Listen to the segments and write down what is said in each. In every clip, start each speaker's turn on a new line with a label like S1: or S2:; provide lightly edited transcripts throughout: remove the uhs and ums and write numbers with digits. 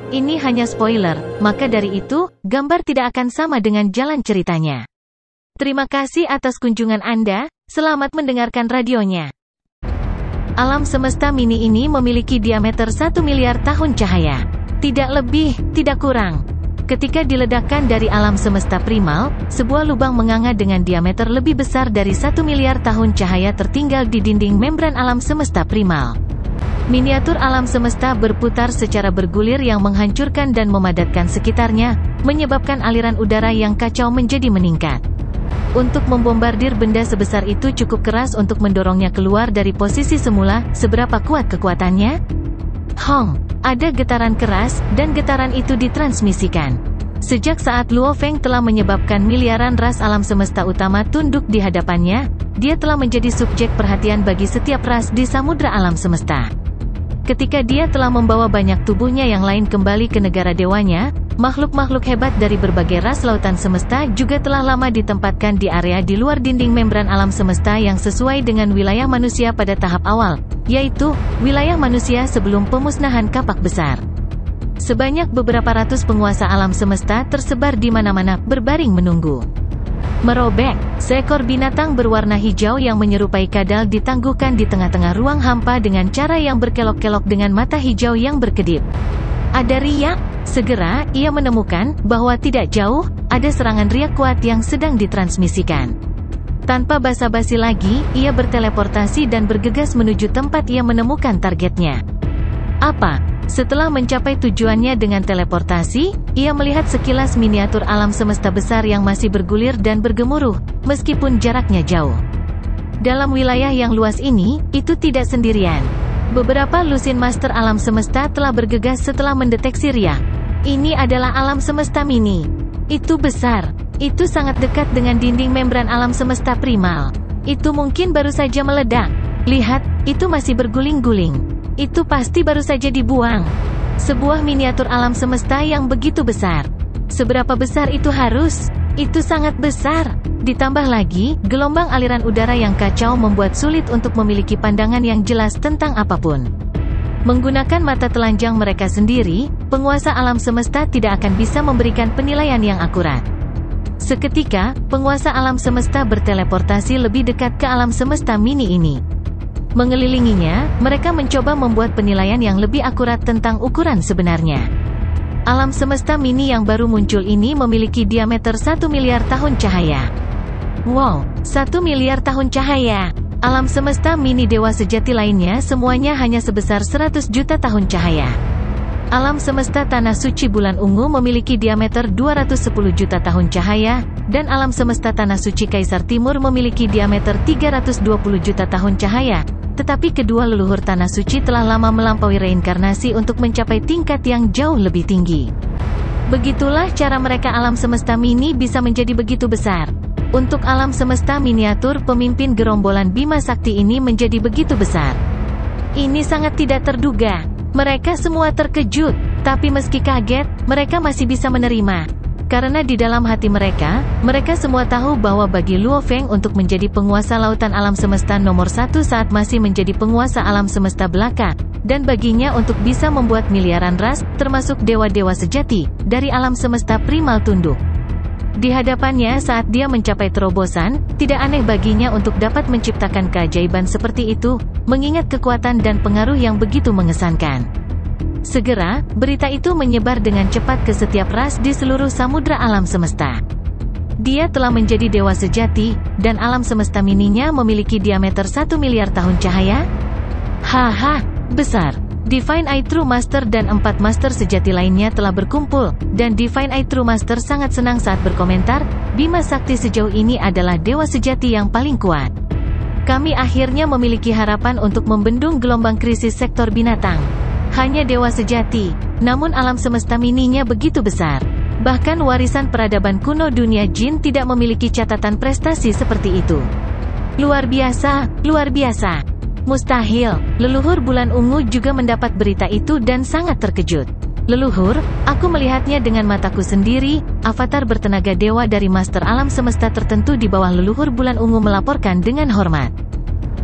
S1: Ini hanya spoiler, maka dari itu, gambar tidak akan sama dengan jalan ceritanya. Terima kasih atas kunjungan Anda, selamat mendengarkan radionya. Alam semesta mini ini memiliki diameter 1 miliar tahun cahaya. Tidak lebih, tidak kurang. Ketika diledakkan dari alam semesta primal, sebuah lubang menganga dengan diameter lebih besar dari 1 miliar tahun cahaya tertinggal di dinding membran alam semesta primal. Miniatur alam semesta berputar secara bergulir yang menghancurkan dan memadatkan sekitarnya, menyebabkan aliran udara yang kacau menjadi meningkat. Untuk membombardir benda sebesar itu cukup keras untuk mendorongnya keluar dari posisi semula. Seberapa kuat kekuatannya? Hong, ada getaran keras, dan getaran itu ditransmisikan. Sejak saat Luo Feng telah menyebabkan miliaran ras alam semesta utama tunduk di hadapannya, dia telah menjadi subjek perhatian bagi setiap ras di samudra alam semesta. Ketika dia telah membawa banyak tubuhnya yang lain kembali ke negara dewanya, makhluk-makhluk hebat dari berbagai ras lautan semesta juga telah lama ditempatkan di area di luar dinding membran alam semesta yang sesuai dengan wilayah manusia pada tahap awal, yaitu, wilayah manusia sebelum pemusnahan kapak besar. Sebanyak beberapa ratus penguasa alam semesta tersebar di mana-mana, berbaring menunggu. Merobek, seekor binatang berwarna hijau yang menyerupai kadal ditangguhkan di tengah-tengah ruang hampa dengan cara yang berkelok-kelok dengan mata hijau yang berkedip. Ada riak. Segera, ia menemukan bahwa tidak jauh, ada serangan riak kuat yang sedang ditransmisikan. Tanpa basa-basi lagi, ia berteleportasi dan bergegas menuju tempat ia menemukan targetnya. Apa? Setelah mencapai tujuannya dengan teleportasi, ia melihat sekilas miniatur alam semesta besar yang masih bergulir dan bergemuruh, meskipun jaraknya jauh. Dalam wilayah yang luas ini, itu tidak sendirian. Beberapa lusin master alam semesta telah bergegas setelah mendeteksi riak. Ini adalah alam semesta mini. Itu besar. Itu sangat dekat dengan dinding membran alam semesta primal. Itu mungkin baru saja meledak. Lihat, itu masih berguling-guling. Itu pasti baru saja dibuang. Sebuah miniatur alam semesta yang begitu besar. Seberapa besar itu harus? Itu sangat besar. Ditambah lagi, gelombang aliran udara yang kacau membuat sulit untuk memiliki pandangan yang jelas tentang apapun. Menggunakan mata telanjang mereka sendiri, penguasa alam semesta tidak akan bisa memberikan penilaian yang akurat. Seketika, penguasa alam semesta berteleportasi lebih dekat ke alam semesta mini ini. Mengelilinginya, mereka mencoba membuat penilaian yang lebih akurat tentang ukuran sebenarnya. Alam semesta mini yang baru muncul ini memiliki diameter 1 miliar tahun cahaya. Wow, 1 miliar tahun cahaya. Alam semesta mini dewa sejati lainnya semuanya hanya sebesar 100 juta tahun cahaya. Alam semesta tanah suci bulan ungu memiliki diameter 210 juta tahun cahaya, dan alam semesta tanah suci kaisar timur memiliki diameter 320 juta tahun cahaya. Tetapi kedua leluhur tanah suci telah lama melampaui reinkarnasi untuk mencapai tingkat yang jauh lebih tinggi. Begitulah cara mereka alam semesta mini bisa menjadi begitu besar. Untuk alam semesta miniatur pemimpin gerombolan Bima Sakti ini menjadi begitu besar. Ini sangat tidak terduga. Mereka semua terkejut, tapi meski kaget, mereka masih bisa menerima. Karena di dalam hati mereka semua tahu bahwa bagi Luo Feng untuk menjadi penguasa lautan alam semesta nomor 1 saat masih menjadi penguasa alam semesta belaka, dan baginya untuk bisa membuat miliaran ras, termasuk dewa-dewa sejati, dari alam semesta primal tunduk. Di hadapannya saat dia mencapai terobosan, tidak aneh baginya untuk dapat menciptakan keajaiban seperti itu, mengingat kekuatan dan pengaruh yang begitu mengesankan. Segera, berita itu menyebar dengan cepat ke setiap ras di seluruh samudra alam semesta. Dia telah menjadi dewa sejati, dan alam semesta mininya memiliki diameter 1 miliar tahun cahaya? Haha, besar. Divine Eye True Master dan 4 Master sejati lainnya telah berkumpul, dan Divine Eye True Master sangat senang saat berkomentar, Bima Sakti sejauh ini adalah dewa sejati yang paling kuat. Kami akhirnya memiliki harapan untuk membendung gelombang krisis sektor binatang. Hanya dewa sejati, namun alam semesta mininya begitu besar. Bahkan warisan peradaban kuno dunia jin tidak memiliki catatan prestasi seperti itu. Luar biasa, luar biasa. Mustahil, leluhur bulan ungu juga mendapat berita itu dan sangat terkejut. Leluhur, aku melihatnya dengan mataku sendiri, avatar bertenaga dewa dari master alam semesta tertentu di bawah leluhur bulan ungu melaporkan dengan hormat.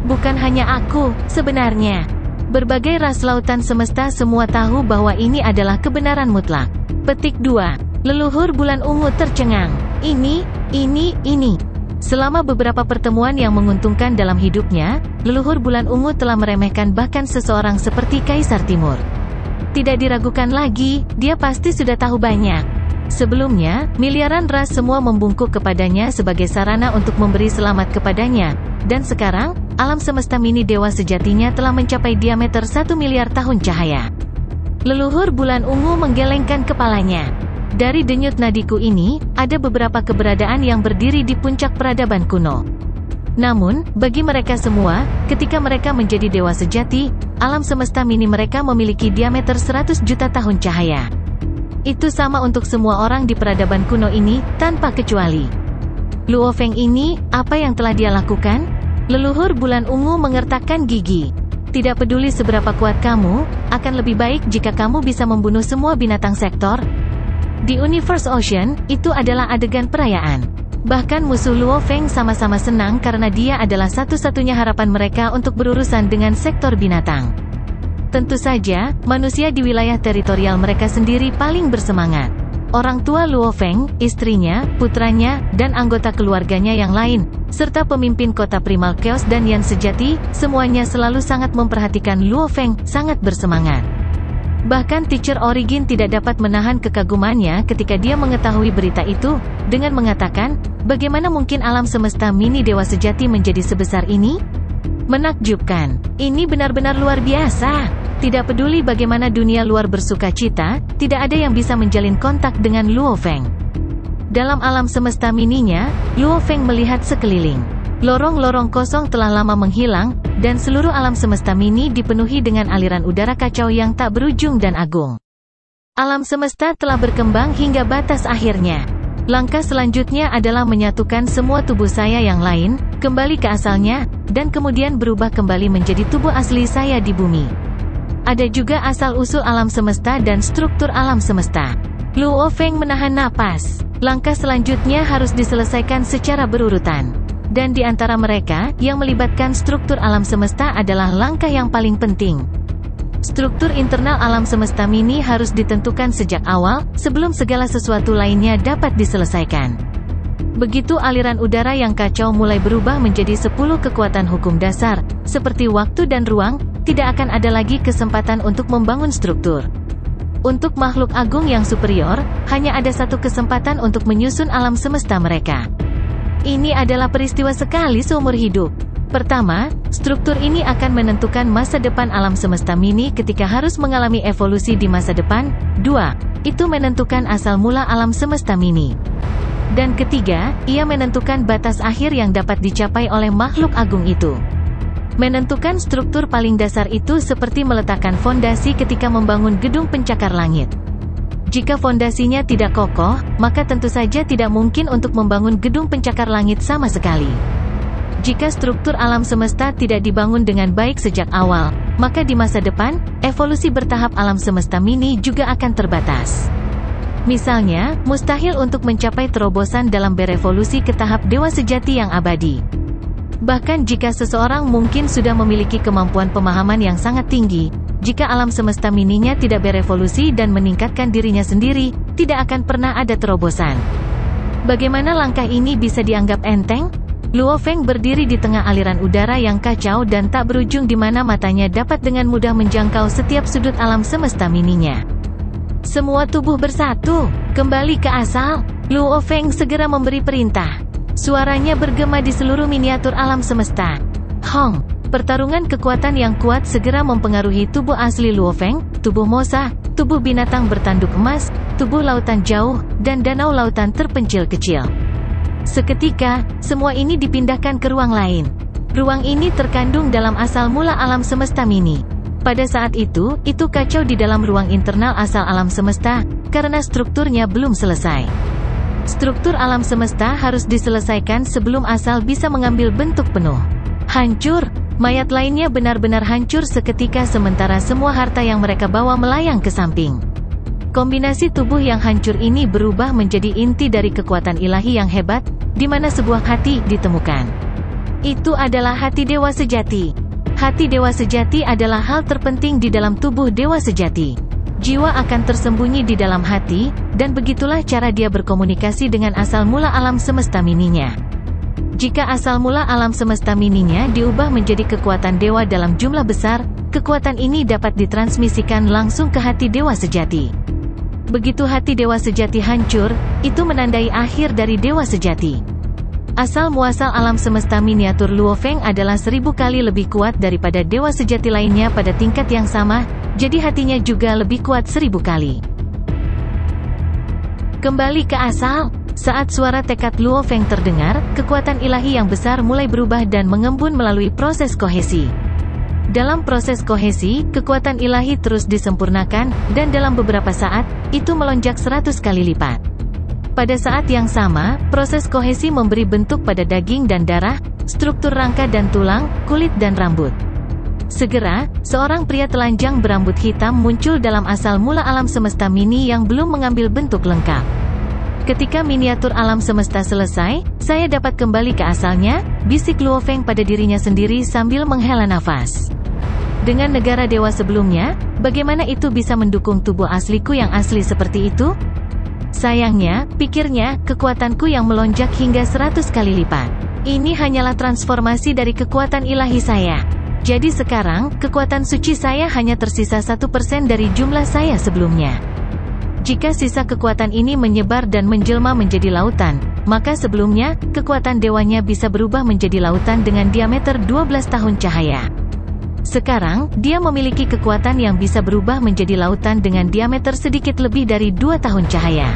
S1: Bukan hanya aku, sebenarnya. Berbagai ras lautan semesta semua tahu bahwa ini adalah kebenaran mutlak. Petik 2. Leluhur bulan ungu tercengang. Ini. Selama beberapa pertemuan yang menguntungkan dalam hidupnya, leluhur bulan ungu telah meremehkan bahkan seseorang seperti Kaisar Timur. Tidak diragukan lagi, dia pasti sudah tahu banyak. Sebelumnya, miliaran ras semua membungkuk kepadanya sebagai sarana untuk memberi selamat kepadanya. Dan sekarang, alam semesta mini dewa sejatinya telah mencapai diameter 1 miliar tahun cahaya. Leluhur bulan ungu menggelengkan kepalanya. Dari denyut nadiku ini, ada beberapa keberadaan yang berdiri di puncak peradaban kuno. Namun, bagi mereka semua, ketika mereka menjadi dewa sejati, alam semesta mini mereka memiliki diameter 100 juta tahun cahaya. Itu sama untuk semua orang di peradaban kuno ini, tanpa kecuali. Luo Feng ini, apa yang telah dia lakukan? Leluhur bulan ungu mengertakkan gigi. Tidak peduli seberapa kuat kamu, akan lebih baik jika kamu bisa membunuh semua binatang sektor. Di Universe Ocean, itu adalah adegan perayaan. Bahkan musuh Luo Feng sama-sama senang karena dia adalah satu-satunya harapan mereka untuk berurusan dengan sektor binatang. Tentu saja, manusia di wilayah teritorial mereka sendiri paling bersemangat. Orang tua Luo Feng, istrinya, putranya, dan anggota keluarganya yang lain, serta pemimpin kota primal chaos dan Yan sejati, semuanya selalu sangat memperhatikan Luo Feng, sangat bersemangat. Bahkan Teacher Origin tidak dapat menahan kekagumannya ketika dia mengetahui berita itu, dengan mengatakan, bagaimana mungkin alam semesta mini dewa sejati menjadi sebesar ini? Menakjubkan. Ini benar-benar luar biasa. Tidak peduli bagaimana dunia luar bersuka cita, tidak ada yang bisa menjalin kontak dengan Luo Feng. Dalam alam semesta mininya, Luo Feng melihat sekeliling. Lorong-lorong kosong telah lama menghilang, dan seluruh alam semesta mini dipenuhi dengan aliran udara kacau yang tak berujung dan agung. Alam semesta telah berkembang hingga batas akhirnya. Langkah selanjutnya adalah menyatukan semua tubuh saya yang lain, kembali ke asalnya, dan kemudian berubah kembali menjadi tubuh asli saya di bumi. Ada juga asal-usul alam semesta dan struktur alam semesta. Luo Feng menahan napas. Langkah selanjutnya harus diselesaikan secara berurutan. Dan di antara mereka, yang melibatkan struktur alam semesta adalah langkah yang paling penting. Struktur internal alam semesta mini harus ditentukan sejak awal, sebelum segala sesuatu lainnya dapat diselesaikan. Begitu aliran udara yang kacau mulai berubah menjadi 10 kekuatan hukum dasar, seperti waktu dan ruang, tidak akan ada lagi kesempatan untuk membangun struktur. Untuk makhluk agung yang superior, hanya ada satu kesempatan untuk menyusun alam semesta mereka. Ini adalah peristiwa sekali seumur hidup. Pertama, struktur ini akan menentukan masa depan alam semesta mini ketika harus mengalami evolusi di masa depan. 2. Itu menentukan asal mula alam semesta mini. Dan ketiga, ia menentukan batas akhir yang dapat dicapai oleh makhluk agung itu. Menentukan struktur paling dasar itu seperti meletakkan fondasi ketika membangun gedung pencakar langit. Jika fondasinya tidak kokoh, maka tentu saja tidak mungkin untuk membangun gedung pencakar langit sama sekali. Jika struktur alam semesta tidak dibangun dengan baik sejak awal, maka di masa depan, evolusi bertahap alam semesta mini juga akan terbatas. Misalnya, mustahil untuk mencapai terobosan dalam berevolusi ke tahap dewa sejati yang abadi. Bahkan jika seseorang mungkin sudah memiliki kemampuan pemahaman yang sangat tinggi, jika alam semesta mininya tidak berevolusi dan meningkatkan dirinya sendiri, tidak akan pernah ada terobosan. Bagaimana langkah ini bisa dianggap enteng? Luo Feng berdiri di tengah aliran udara yang kacau dan tak berujung di mana matanya dapat dengan mudah menjangkau setiap sudut alam semesta mininya. Semua tubuh bersatu, kembali ke asal. Luo Feng segera memberi perintah. Suaranya bergema di seluruh miniatur alam semesta. Hong. Pertarungan kekuatan yang kuat segera mempengaruhi tubuh asli Luo Feng, tubuh Mosa, tubuh binatang bertanduk emas, tubuh lautan jauh, dan danau lautan terpencil kecil. Seketika, semua ini dipindahkan ke ruang lain. Ruang ini terkandung dalam asal mula alam semesta mini. Pada saat itu kacau di dalam ruang internal asal alam semesta, karena strukturnya belum selesai. Struktur alam semesta harus diselesaikan sebelum asal bisa mengambil bentuk penuh. Hancur. Mayat lainnya benar-benar hancur seketika sementara semua harta yang mereka bawa melayang ke samping. Kombinasi tubuh yang hancur ini berubah menjadi inti dari kekuatan ilahi yang hebat, di mana sebuah hati ditemukan. Itu adalah hati dewa sejati. Hati dewa sejati adalah hal terpenting di dalam tubuh dewa sejati. Jiwa akan tersembunyi di dalam hati, dan begitulah cara dia berkomunikasi dengan asal mula alam semesta mininya. Jika asal mula alam semesta mininya diubah menjadi kekuatan dewa dalam jumlah besar, kekuatan ini dapat ditransmisikan langsung ke hati dewa sejati. Begitu hati dewa sejati hancur, itu menandai akhir dari dewa sejati. Asal muasal alam semesta miniatur Luo Feng adalah 1000 kali lebih kuat daripada dewa sejati lainnya pada tingkat yang sama, jadi hatinya juga lebih kuat 1000 kali. Kembali ke asal, saat suara tekad Luo Feng terdengar, kekuatan ilahi yang besar mulai berubah dan mengembun melalui proses kohesi. Dalam proses kohesi, kekuatan ilahi terus disempurnakan, dan dalam beberapa saat, itu melonjak 100 kali lipat. Pada saat yang sama, proses kohesi memberi bentuk pada daging dan darah, struktur rangka dan tulang, kulit dan rambut. Segera, seorang pria telanjang berambut hitam muncul dalam asal mula alam semesta mini yang belum mengambil bentuk lengkap. Ketika miniatur alam semesta selesai, saya dapat kembali ke asalnya, bisik Luo Feng pada dirinya sendiri sambil menghela nafas. Dengan negara dewa sebelumnya, bagaimana itu bisa mendukung tubuh asliku yang asli seperti itu? Sayangnya, pikirnya, kekuatanku yang melonjak hingga 100 kali lipat. Ini hanyalah transformasi dari kekuatan ilahi saya. Jadi sekarang, kekuatan suci saya hanya tersisa 1% dari jumlah saya sebelumnya. Jika sisa kekuatan ini menyebar dan menjelma menjadi lautan, maka sebelumnya, kekuatan dewanya bisa berubah menjadi lautan dengan diameter 12 tahun cahaya. Sekarang, dia memiliki kekuatan yang bisa berubah menjadi lautan dengan diameter sedikit lebih dari 2 tahun cahaya.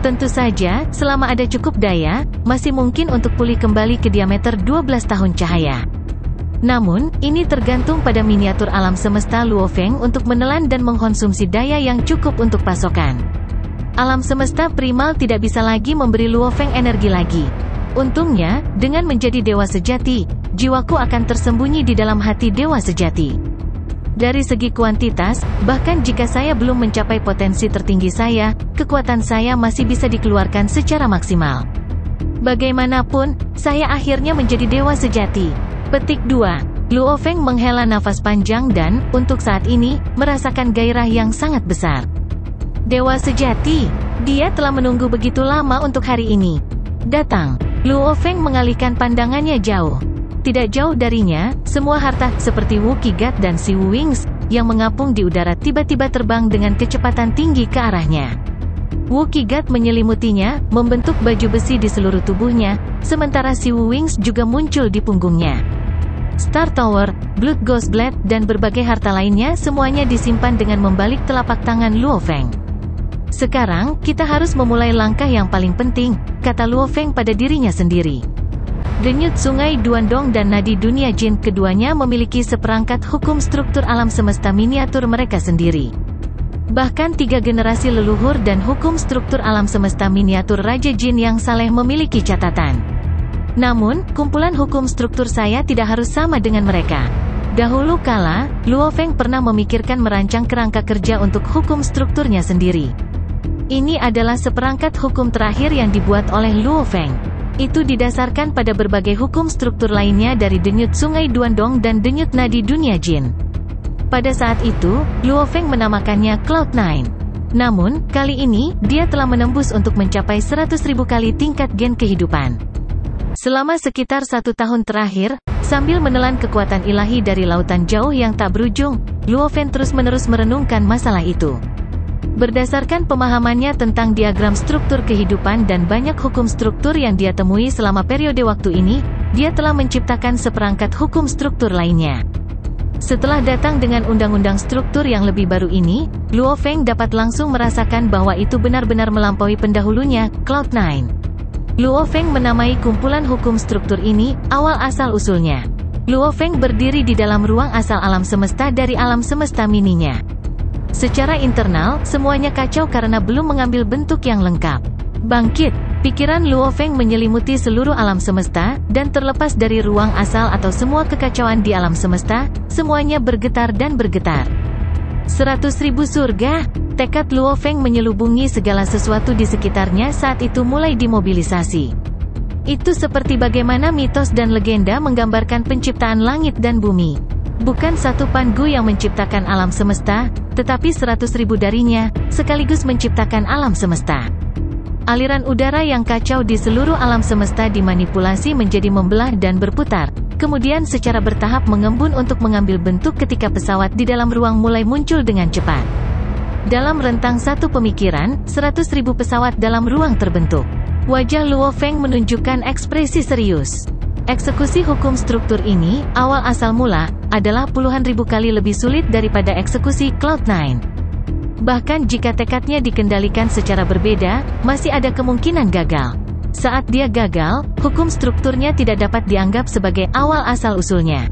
S1: Tentu saja, selama ada cukup daya, masih mungkin untuk pulih kembali ke diameter 12 tahun cahaya. Namun, ini tergantung pada miniatur alam semesta Luo Feng untuk menelan dan mengkonsumsi daya yang cukup untuk pasokan. Alam semesta primal tidak bisa lagi memberi Luo Feng energi lagi. Untungnya, dengan menjadi dewa sejati, jiwaku akan tersembunyi di dalam hati dewa sejati. Dari segi kuantitas, bahkan jika saya belum mencapai potensi tertinggi saya, kekuatan saya masih bisa dikeluarkan secara maksimal. Bagaimanapun, saya akhirnya menjadi dewa sejati. Petik 2. Luo Feng menghela nafas panjang dan, untuk saat ini, merasakan gairah yang sangat besar. Dewa sejati, dia telah menunggu begitu lama untuk hari ini. Datang. Luo Feng mengalihkan pandangannya jauh. Tidak jauh darinya, semua harta, seperti Wu Qigat dan Si Wu Wings, yang mengapung di udara tiba-tiba terbang dengan kecepatan tinggi ke arahnya. Wu Qigat menyelimutinya, membentuk baju besi di seluruh tubuhnya, sementara Si Wu Wings juga muncul di punggungnya. Star Tower, Blood Ghost Blade, dan berbagai harta lainnya semuanya disimpan dengan membalik telapak tangan Luo Feng. Sekarang, kita harus memulai langkah yang paling penting, kata Luo Feng pada dirinya sendiri. Denyut Sungai Duandong dan Nadi Dunia Jin keduanya memiliki seperangkat hukum struktur alam semesta miniatur mereka sendiri. Bahkan 3 generasi leluhur dan hukum struktur alam semesta miniatur Raja Jin yang saleh memiliki catatan. Namun, kumpulan hukum struktur saya tidak harus sama dengan mereka. Dahulu kala, Luo Feng pernah memikirkan merancang kerangka kerja untuk hukum strukturnya sendiri. Ini adalah seperangkat hukum terakhir yang dibuat oleh Luo Feng. Itu didasarkan pada berbagai hukum struktur lainnya dari Denyut Sungai Duandong dan Denyut Nadi Dunia Jin. Pada saat itu, Luo Feng menamakannya Cloud9. Namun, kali ini, dia telah menembus untuk mencapai 100.000 kali tingkat gen kehidupan. Selama sekitar 1 tahun terakhir, sambil menelan kekuatan ilahi dari lautan jauh yang tak berujung, Luo Feng terus-menerus merenungkan masalah itu. Berdasarkan pemahamannya tentang diagram struktur kehidupan dan banyak hukum struktur yang dia temui selama periode waktu ini, dia telah menciptakan seperangkat hukum struktur lainnya. Setelah datang dengan undang-undang struktur yang lebih baru ini, Luo Feng dapat langsung merasakan bahwa itu benar-benar melampaui pendahulunya, Cloud9. Luo Feng menamai kumpulan hukum struktur ini, awal asal-usulnya. Luo Feng berdiri di dalam ruang asal alam semesta dari alam semesta mininya. Secara internal, semuanya kacau karena belum mengambil bentuk yang lengkap. Bangkit! Pikiran Luo Feng menyelimuti seluruh alam semesta, dan terlepas dari ruang asal atau semua kekacauan di alam semesta, semuanya bergetar dan bergetar. 100.000 surga! Tekad Luo Feng menyelubungi segala sesuatu di sekitarnya saat itu mulai dimobilisasi. Itu seperti bagaimana mitos dan legenda menggambarkan penciptaan langit dan bumi. Bukan satu Pangu yang menciptakan alam semesta, tetapi 100.000 darinya, sekaligus menciptakan alam semesta. Aliran udara yang kacau di seluruh alam semesta dimanipulasi menjadi membelah dan berputar, kemudian secara bertahap mengembun untuk mengambil bentuk ketika pesawat di dalam ruang mulai muncul dengan cepat. Dalam rentang satu pemikiran, 100.000 pesawat dalam ruang terbentuk. Wajah Luo Feng menunjukkan ekspresi serius. Eksekusi hukum struktur ini, awal asal mula, adalah puluhan ribu kali lebih sulit daripada eksekusi Cloud9. Bahkan jika tekadnya dikendalikan secara berbeda, masih ada kemungkinan gagal. Saat dia gagal, hukum strukturnya tidak dapat dianggap sebagai awal asal-usulnya.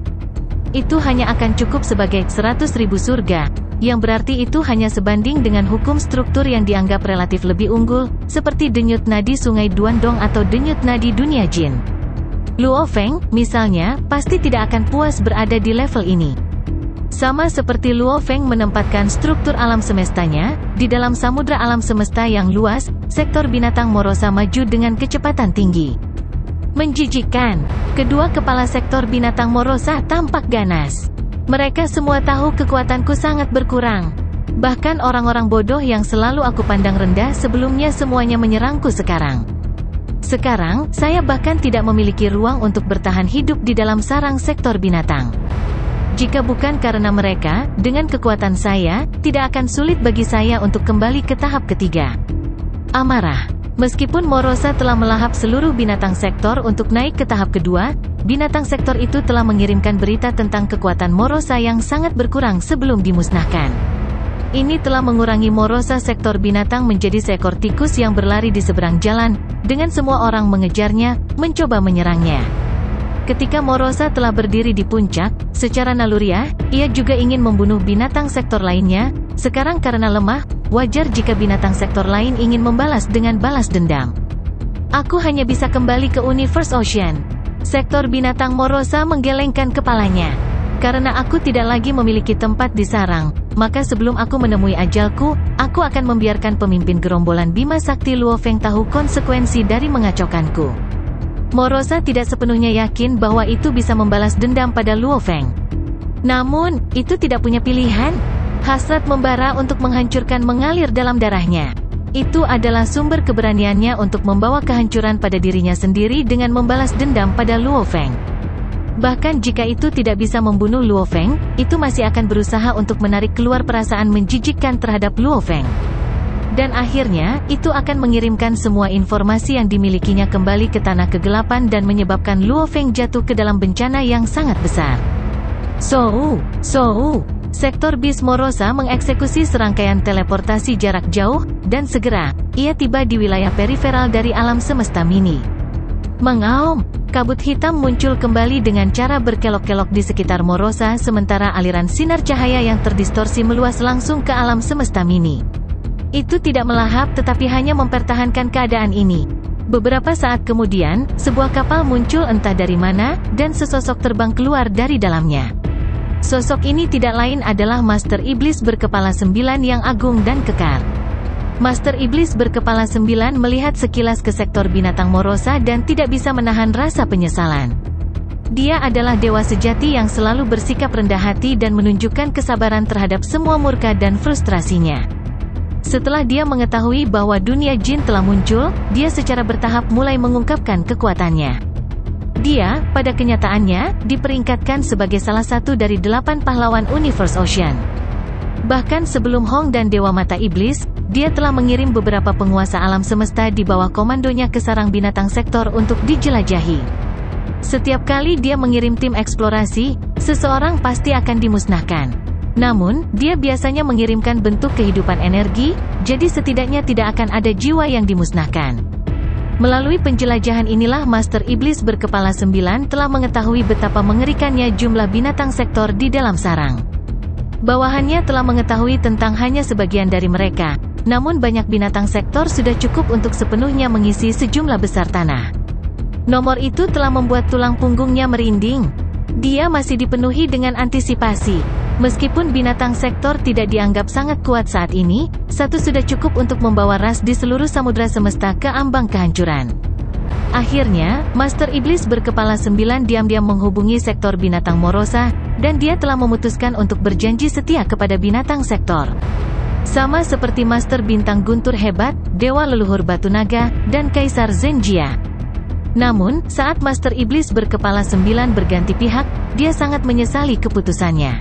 S1: Itu hanya akan cukup sebagai 100.000 surga, yang berarti itu hanya sebanding dengan hukum struktur yang dianggap relatif lebih unggul, seperti denyut nadi sungai Duandong atau denyut nadi dunia jin. Luo Feng, misalnya, pasti tidak akan puas berada di level ini. Sama seperti Luo Feng menempatkan struktur alam semestanya, di dalam samudra alam semesta yang luas, sektor binatang Morosa maju dengan kecepatan tinggi. Menjijikkan, kedua kepala sektor binatang Morosa tampak ganas. Mereka semua tahu kekuatanku sangat berkurang. Bahkan orang-orang bodoh yang selalu aku pandang rendah sebelumnya semuanya menyerangku sekarang. Sekarang, saya bahkan tidak memiliki ruang untuk bertahan hidup di dalam sarang sektor binatang. Jika bukan karena mereka, dengan kekuatan saya, tidak akan sulit bagi saya untuk kembali ke tahap ketiga. Amarah. Meskipun Morosa telah melahap seluruh binatang sektor untuk naik ke tahap kedua, binatang sektor itu telah mengirimkan berita tentang kekuatan Morosa yang sangat berkurang sebelum dimusnahkan. Ini telah mengurangi Morosa sektor binatang menjadi seekor tikus yang berlari di seberang jalan, dengan semua orang mengejarnya, mencoba menyerangnya. Ketika Morosa telah berdiri di puncak, secara naluriah, ia juga ingin membunuh binatang sektor lainnya. Sekarang karena lemah, wajar jika binatang sektor lain ingin membalas dengan balas dendam. Aku hanya bisa kembali ke Universe Ocean. Sektor binatang Morosa menggelengkan kepalanya. Karena aku tidak lagi memiliki tempat di sarang, maka sebelum aku menemui ajalku, aku akan membiarkan pemimpin gerombolan Bima Sakti Luo Feng tahu konsekuensi dari mengacaukanku. Morosa tidak sepenuhnya yakin bahwa itu bisa membalas dendam pada Luo Feng. Namun, itu tidak punya pilihan. Hasrat membara untuk menghancurkan mengalir dalam darahnya. Itu adalah sumber keberaniannya untuk membawa kehancuran pada dirinya sendiri dengan membalas dendam pada Luo Feng. Bahkan jika itu tidak bisa membunuh Luo Feng, itu masih akan berusaha untuk menarik keluar perasaan menjijikkan terhadap Luo Feng. Dan akhirnya, itu akan mengirimkan semua informasi yang dimilikinya kembali ke tanah kegelapan dan menyebabkan Luo Feng jatuh ke dalam bencana yang sangat besar. Sektor bis Morosa mengeksekusi serangkaian teleportasi jarak jauh, dan segera, ia tiba di wilayah periferal dari alam semesta mini. Mengaum, kabut hitam muncul kembali dengan cara berkelok-kelok di sekitar Morosa sementara aliran sinar cahaya yang terdistorsi meluas langsung ke alam semesta mini. Itu tidak melahap tetapi hanya mempertahankan keadaan ini. Beberapa saat kemudian, sebuah kapal muncul entah dari mana, dan sesosok terbang keluar dari dalamnya. Sosok ini tidak lain adalah Master Iblis berkepala 9 yang agung dan kekar. Master Iblis berkepala 9 melihat sekilas ke sektor binatang Morosa dan tidak bisa menahan rasa penyesalan. Dia adalah dewa sejati yang selalu bersikap rendah hati dan menunjukkan kesabaran terhadap semua murka dan frustrasinya. Setelah dia mengetahui bahwa dunia jin telah muncul, dia secara bertahap mulai mengungkapkan kekuatannya. Dia, pada kenyataannya, diperingkatkan sebagai salah satu dari 8 pahlawan Universe Ocean. Bahkan sebelum Hong dan Dewa Mata Iblis, dia telah mengirim beberapa penguasa alam semesta di bawah komandonya ke sarang binatang sektor untuk dijelajahi. Setiap kali dia mengirim tim eksplorasi, seseorang pasti akan dimusnahkan. Namun, dia biasanya mengirimkan bentuk kehidupan energi, jadi setidaknya tidak akan ada jiwa yang dimusnahkan. Melalui penjelajahan inilah Master Iblis berkepala 9 telah mengetahui betapa mengerikannya jumlah binatang sektor di dalam sarang. Bawahannya telah mengetahui tentang hanya sebagian dari mereka, namun banyak binatang sektor sudah cukup untuk sepenuhnya mengisi sejumlah besar tanah. Nomor itu telah membuat tulang punggungnya merinding. Dia masih dipenuhi dengan antisipasi. Meskipun binatang sektor tidak dianggap sangat kuat saat ini, satu sudah cukup untuk membawa ras di seluruh samudra semesta ke ambang kehancuran. Akhirnya, Master Iblis berkepala 9 diam-diam menghubungi sektor binatang Morosa, dan dia telah memutuskan untuk berjanji setia kepada binatang sektor. Sama seperti Master Bintang Guntur Hebat, Dewa Leluhur Batu Naga, dan Kaisar Zenjia. Namun, saat Master Iblis berkepala 9 berganti pihak, dia sangat menyesali keputusannya.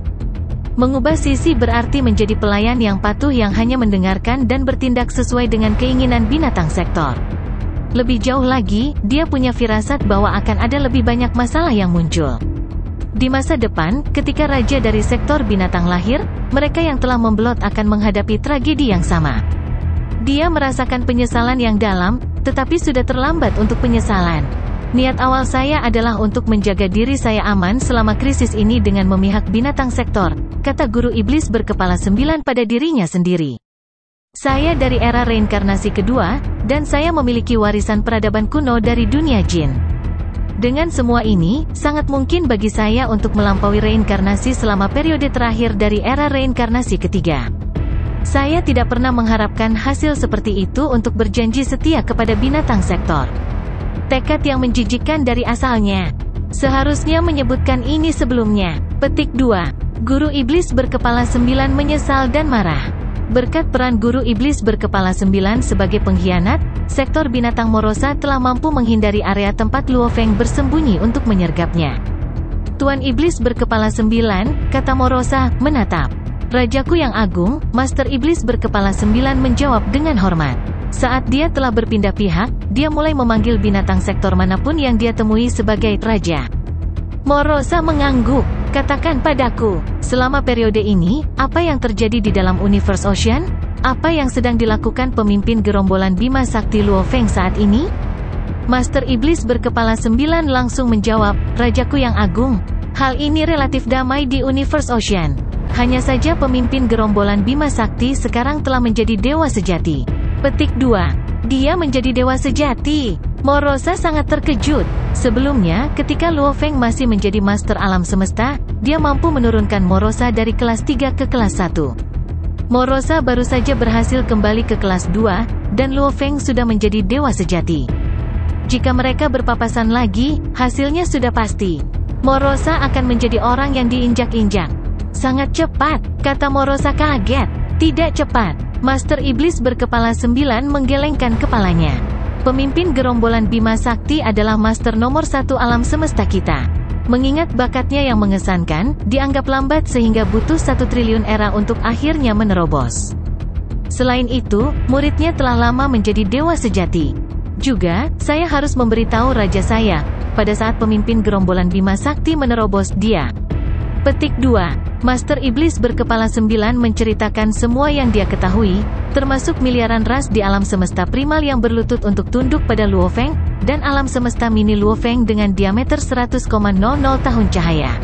S1: Mengubah sisi berarti menjadi pelayan yang patuh yang hanya mendengarkan dan bertindak sesuai dengan keinginan binatang sektor. Lebih jauh lagi, dia punya firasat bahwa akan ada lebih banyak masalah yang muncul. Di masa depan, ketika raja dari sektor binatang lahir, mereka yang telah membelot akan menghadapi tragedi yang sama. Dia merasakan penyesalan yang dalam, tetapi sudah terlambat untuk penyesalan. Niat awal saya adalah untuk menjaga diri saya aman selama krisis ini dengan memihak binatang sektor, kata guru iblis berkepala 9 pada dirinya sendiri. Saya dari era reinkarnasi kedua, dan saya memiliki warisan peradaban kuno dari dunia jin. Dengan semua ini, sangat mungkin bagi saya untuk melampaui reinkarnasi selama periode terakhir dari era reinkarnasi ketiga. Saya tidak pernah mengharapkan hasil seperti itu untuk berjanji setia kepada binatang sektor. Tekad yang menjijikkan dari asalnya. Seharusnya menyebutkan ini sebelumnya. Petik 2. Guru Iblis berkepala 9 menyesal dan marah. Berkat peran Guru Iblis berkepala 9 sebagai pengkhianat, sektor binatang Morosa telah mampu menghindari area tempat Luo Feng bersembunyi untuk menyergapnya. Tuan Iblis berkepala 9, kata Morosa, menatap. Rajaku yang agung, Master Iblis berkepala 9 menjawab dengan hormat. Saat dia telah berpindah pihak, dia mulai memanggil binatang sektor manapun yang dia temui sebagai raja. Morosa mengangguk. Katakan padaku, selama periode ini, apa yang terjadi di dalam Universe Ocean? Apa yang sedang dilakukan pemimpin gerombolan Bima Sakti Luo Feng saat ini? Master Iblis berkepala 9 langsung menjawab, Rajaku yang agung, hal ini relatif damai di Universe Ocean. Hanya saja pemimpin gerombolan Bima Sakti sekarang telah menjadi dewa sejati. Petik 2. Dia menjadi dewa sejati. Morosa sangat terkejut. Sebelumnya, ketika Luo Feng masih menjadi master alam semesta, dia mampu menurunkan Morosa dari kelas 3 ke kelas 1. Morosa baru saja berhasil kembali ke kelas 2, dan Luo Feng sudah menjadi dewa sejati. Jika mereka berpapasan lagi, hasilnya sudah pasti. Morosa akan menjadi orang yang diinjak-injak. Sangat cepat, kata Morosa kaget. Tidak cepat. Master Iblis berkepala 9 menggelengkan kepalanya. Pemimpin gerombolan Bima Sakti adalah master nomor 1 alam semesta kita. Mengingat bakatnya yang mengesankan, dianggap lambat sehingga butuh 1 triliun era untuk akhirnya menerobos. Selain itu, muridnya telah lama menjadi dewa sejati. Juga, saya harus memberitahu raja saya, pada saat pemimpin gerombolan Bima Sakti menerobos dia. Petik 2. Master Iblis berkepala 9 menceritakan semua yang dia ketahui, termasuk miliaran ras di alam semesta primal yang berlutut untuk tunduk pada Luo Feng, dan alam semesta mini Luo Feng dengan diameter 100,00 tahun cahaya.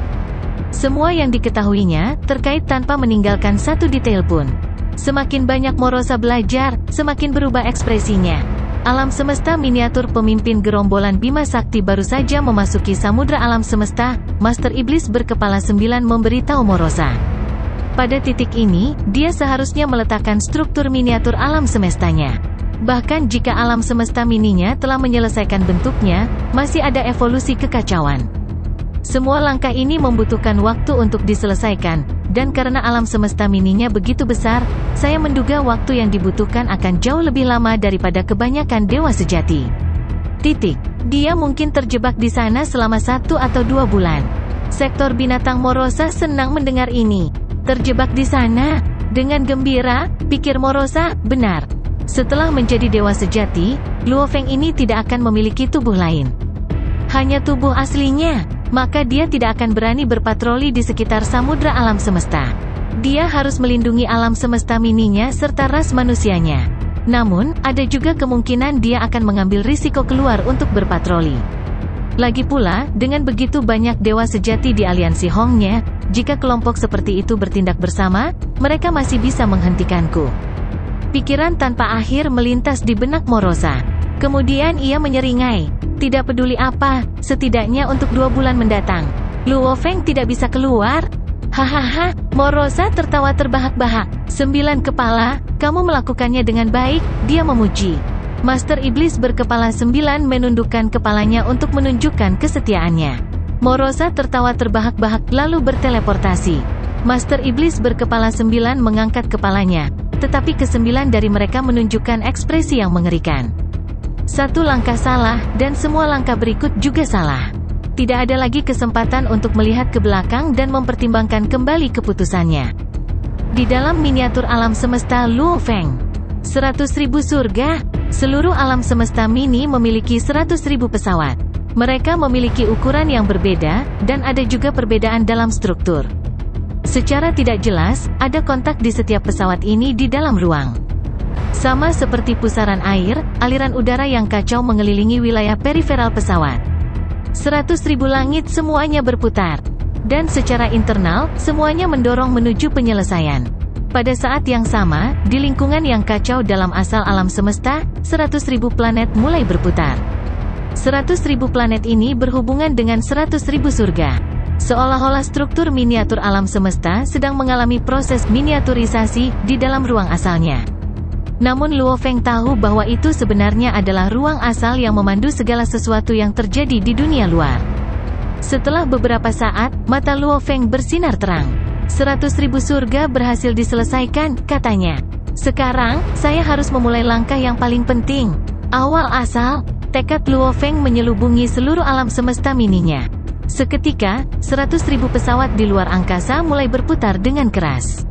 S1: Semua yang diketahuinya, terkait tanpa meninggalkan satu detail pun. Semakin banyak Morosa belajar, semakin berubah ekspresinya. Alam semesta miniatur pemimpin gerombolan Bima Sakti baru saja memasuki samudra alam semesta, Master Iblis berkepala 9 memberitahu Morosa. Pada titik ini, dia seharusnya meletakkan struktur miniatur alam semestanya. Bahkan jika alam semesta mininya telah menyelesaikan bentuknya, masih ada evolusi kekacauan. Semua langkah ini membutuhkan waktu untuk diselesaikan, dan karena alam semesta mininya begitu besar, saya menduga waktu yang dibutuhkan akan jauh lebih lama daripada kebanyakan dewa sejati. Titik. Dia mungkin terjebak di sana selama 1 atau 2 bulan. Sektor binatang Morosa senang mendengar ini. Terjebak di sana? Dengan gembira, pikir Morosa, benar. Setelah menjadi dewa sejati, Luo Feng ini tidak akan memiliki tubuh lain. Hanya tubuh aslinya. Maka dia tidak akan berani berpatroli di sekitar samudra alam semesta. Dia harus melindungi alam semesta mininya serta ras manusianya. Namun, ada juga kemungkinan dia akan mengambil risiko keluar untuk berpatroli. Lagi pula, dengan begitu banyak dewa sejati di aliansi Hongnya, jika kelompok seperti itu bertindak bersama, mereka masih bisa menghentikanku. Pikiran tanpa akhir melintas di benak Morosa. Kemudian ia menyeringai. Tidak peduli apa, setidaknya untuk 2 bulan mendatang. Luo Feng tidak bisa keluar? Hahaha, Morosa tertawa terbahak-bahak. 9 kepala, kamu melakukannya dengan baik, dia memuji. Master Iblis berkepala 9 menundukkan kepalanya untuk menunjukkan kesetiaannya. Morosa tertawa terbahak-bahak lalu berteleportasi. Master Iblis berkepala 9 mengangkat kepalanya, tetapi ke-9 dari mereka menunjukkan ekspresi yang mengerikan. Satu langkah salah, dan semua langkah berikut juga salah. Tidak ada lagi kesempatan untuk melihat ke belakang dan mempertimbangkan kembali keputusannya. Di dalam miniatur alam semesta Luo Feng, 100.000 surga. Seluruh alam semesta mini memiliki 100.000 pesawat. Mereka memiliki ukuran yang berbeda, dan ada juga perbedaan dalam struktur. Secara tidak jelas, ada kontak di setiap pesawat ini di dalam ruang. Sama seperti pusaran air, aliran udara yang kacau mengelilingi wilayah periferal pesawat. 100.000 langit semuanya berputar. Dan secara internal, semuanya mendorong menuju penyelesaian. Pada saat yang sama, di lingkungan yang kacau dalam asal alam semesta, 100.000 planet mulai berputar. 100.000 planet ini berhubungan dengan 100.000 surga. Seolah-olah struktur miniatur alam semesta sedang mengalami proses miniaturisasi di dalam ruang asalnya. Namun Luo Feng tahu bahwa itu sebenarnya adalah ruang asal yang memandu segala sesuatu yang terjadi di dunia luar. Setelah beberapa saat, mata Luo Feng bersinar terang. 100.000 surga berhasil diselesaikan, katanya. Sekarang, saya harus memulai langkah yang paling penting. Awal asal, tekad Luo Feng menyelubungi seluruh alam semesta mininya. Seketika, 100.000 pesawat di luar angkasa mulai berputar dengan keras.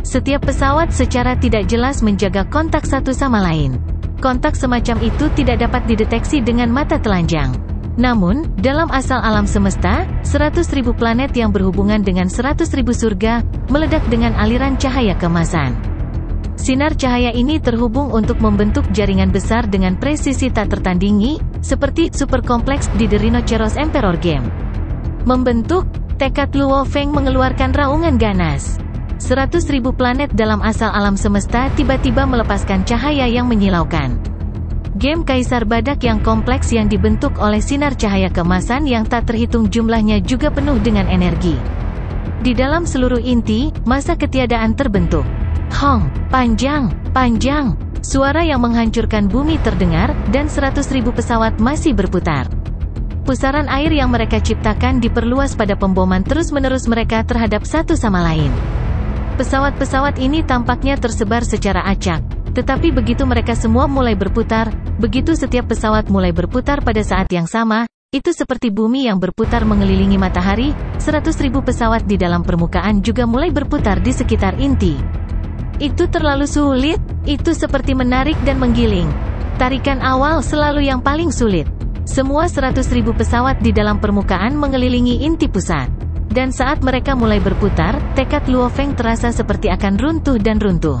S1: Setiap pesawat secara tidak jelas menjaga kontak satu sama lain. Kontak semacam itu tidak dapat dideteksi dengan mata telanjang. Namun, dalam asal alam semesta, 100.000 planet yang berhubungan dengan 100.000 surga, meledak dengan aliran cahaya keemasan. Sinar cahaya ini terhubung untuk membentuk jaringan besar dengan presisi tak tertandingi, seperti super kompleks di The Rhinoceros Emperor Game. Membentuk, tekad Luo Feng mengeluarkan raungan ganas. 100.000 planet dalam asal alam semesta tiba-tiba melepaskan cahaya yang menyilaukan. Game Kaisar Badak yang kompleks yang dibentuk oleh sinar cahaya keemasan yang tak terhitung jumlahnya juga penuh dengan energi. Di dalam seluruh inti, masa ketiadaan terbentuk. Hong, panjang, panjang. Suara yang menghancurkan bumi terdengar, dan 100.000 pesawat masih berputar. Pusaran air yang mereka ciptakan diperluas pada pemboman terus-menerus mereka terhadap satu sama lain. Pesawat-pesawat ini tampaknya tersebar secara acak. Tetapi begitu mereka semua mulai berputar, begitu setiap pesawat mulai berputar pada saat yang sama, itu seperti bumi yang berputar mengelilingi matahari, 100.000 pesawat di dalam permukaan juga mulai berputar di sekitar inti. Itu terlalu sulit, itu seperti menarik dan menggiling. Tarikan awal selalu yang paling sulit. Semua 100.000 pesawat di dalam permukaan mengelilingi inti pusat. Dan saat mereka mulai berputar, tekad Luo Feng terasa seperti akan runtuh dan runtuh.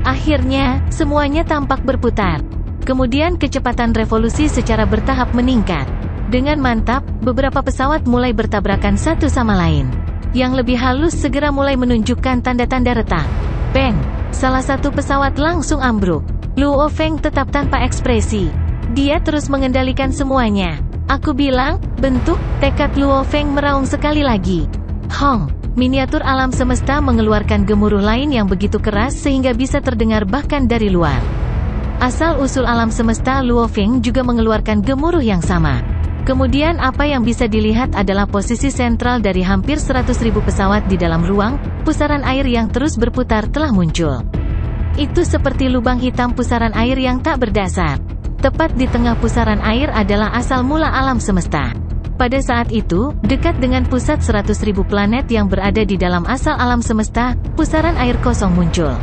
S1: Akhirnya, semuanya tampak berputar. Kemudian kecepatan revolusi secara bertahap meningkat. Dengan mantap, beberapa pesawat mulai bertabrakan satu sama lain. Yang lebih halus segera mulai menunjukkan tanda-tanda retak. Bang! Salah satu pesawat langsung ambruk. Luo Feng tetap tanpa ekspresi. Dia terus mengendalikan semuanya. Aku bilang, bentuk, tekad Luo Feng meraung sekali lagi. Hong! Miniatur alam semesta mengeluarkan gemuruh lain yang begitu keras sehingga bisa terdengar bahkan dari luar. Asal-usul alam semesta Luo Feng juga mengeluarkan gemuruh yang sama. Kemudian apa yang bisa dilihat adalah posisi sentral dari hampir 100.000 pesawat di dalam ruang, pusaran air yang terus berputar telah muncul. Itu seperti lubang hitam pusaran air yang tak berdasar. Tepat di tengah pusaran air adalah asal mula alam semesta. Pada saat itu, dekat dengan pusat 100.000 planet yang berada di dalam asal alam semesta, pusaran air kosong muncul.